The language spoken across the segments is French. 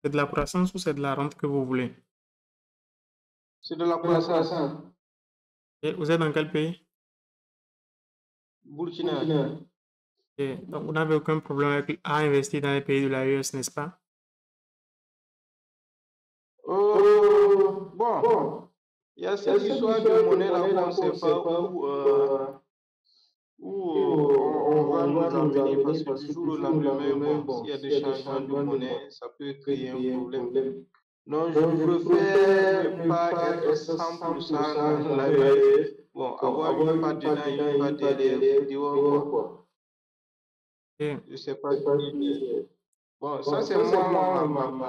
C'est de la croissance ou c'est de la rente que vous voulez? C'est de la croissance. Et vous êtes dans quel pays? Burkina. Et donc, vous n'avez aucun problème à investir dans les pays de l'AES, n'est-ce pas? Bon, il y a cette histoire de monnaie là où on ne sait pas où on va nous emmener parce que du jour au lendemain, bon, s'il y a des changements de monnaie, ça peut créer un problème. Donc, je préfère ne pas être 100% dans l'AES. Bon, avoir une part dedans et une part derrière, dehors, quoi. Et, Je ne sais pas si... Bon, ça, c'est moi,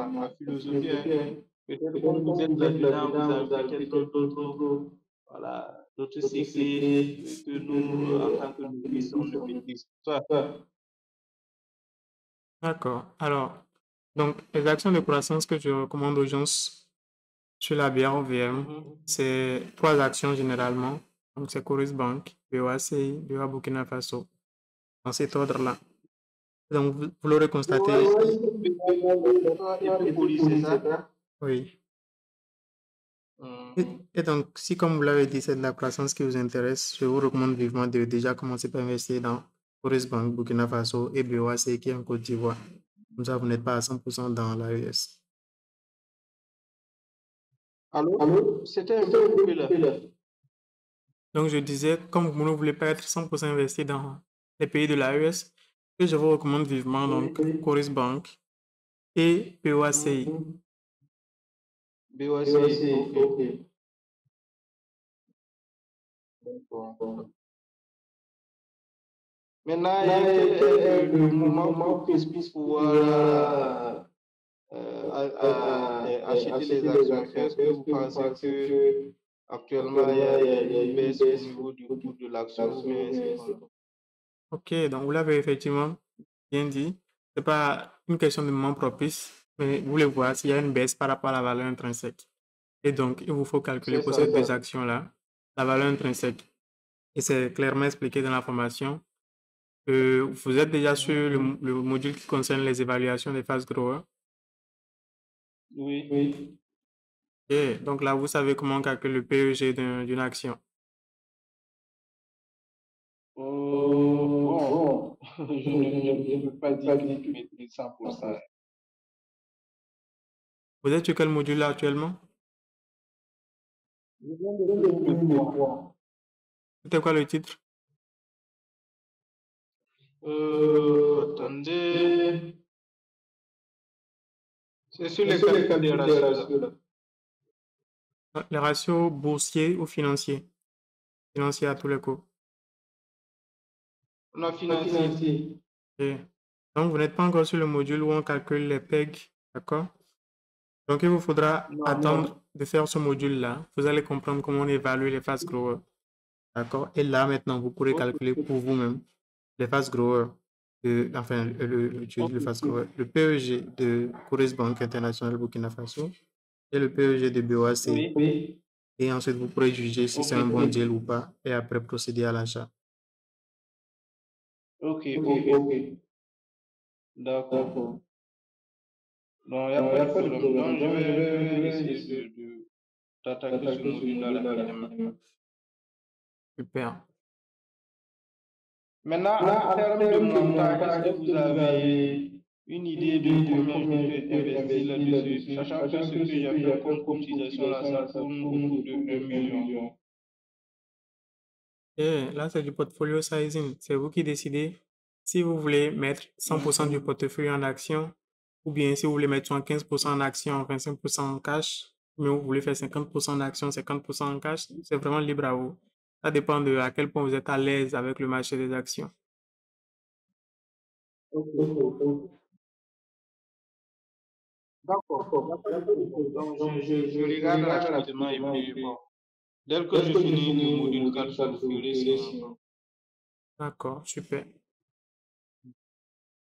ma philosophie. Hein. Peut-être quand vous êtes là-dedans, vous avez peut-être d'autres, voilà, d'autres secrets que nous, en tant que novices, on ne maîtrise pas. d'accord. Alors, donc, les actions de croissance que je recommande aux gens sur la BROVM, c'est 3 actions généralement. Donc, c'est Coris Bank, BOACI, BOA Burkina Faso. Dans cet ordre-là. Donc, vous l'aurez constaté. C'est ça? Oui. Et donc, si comme vous l'avez dit, c'est de la croissance qui vous intéresse, je vous recommande vivement de déjà commencer par investir dans Coris Bank, Burkina Faso et BOACI qui est en Côte d'Ivoire. Comme ça, vous n'êtes pas à 100% dans l'AES. Allô? C'était un peu coupé là. Donc, je disais, comme vous ne voulez pas être 100% investi dans les pays de l'AES, je vous recommande vivement donc Coris Bank et BOACI. BOACI, ok. D'accord. Maintenant, quel est le moment propice pour pouvoir acheter les actions? Est-ce que vous pensez que actuellement il y a une baisse au niveau du coût de l'action ou bien c'est comment? Ok, donc vous l'avez effectivement bien dit. Ce n'est pas une question de moment propice, mais vous voulez voir s'il y a une baisse par rapport à la valeur intrinsèque. Et donc, il vous faut calculer pour ces deux actions-là la valeur intrinsèque. Et c'est clairement expliqué dans la formation. Vous êtes déjà sur le module qui concerne les évaluations des fast growers. Oui. Et donc là, vous savez comment calculer le PEG d'une action. Bon, je ne peux pas dire que je maîtrise 100%. Vous êtes sur quel module là actuellement? Je viens de finir le 3. C'était quoi le titre? Attendez. C'est sur les calculs des ratios là. Les ratios boursiers ou financiers? Financiers à tous les coups. On a financier. Et donc, vous n'êtes pas encore sur le module où on calcule les PEG, d'accord? Donc, il vous faudra attendre de faire ce module-là. Vous allez comprendre comment on évalue les fast growers, d'accord? Et là, maintenant, vous pourrez calculer pour vous-même les fast growers, enfin, le fast grower, le PEG de Coris Bank International Burkina Faso et le PEG de BOAC. Oui. Et ensuite, vous pourrez juger si c'est un bon deal ou pas et après procéder à l'achat. Ok. D'accord. Non, il n'y a pas de problème. Donc, je vais essayer d'attaquer ce module-là rapidement. Super. Maintenant, en termes de montant, est-ce que vous avez une idée de combien je peux investir là-dessus, sachant que ce que j'ai fait comme cotisation là, ça tourne autour de 1 million. Et là, c'est du portfolio sizing. C'est vous qui décidez si vous voulez mettre 100% du portefeuille en action ou bien si vous voulez mettre 75% en action, 25% en cash, mais vous voulez faire 50% en action, 50% en cash. C'est vraiment libre à vous. Ça dépend de à quel point vous êtes à l'aise avec le marché des actions. D'accord. Donc, je regarde rapidement et puis bon. Dès que je finis le module 4, je ferai sinon. D'accord, super.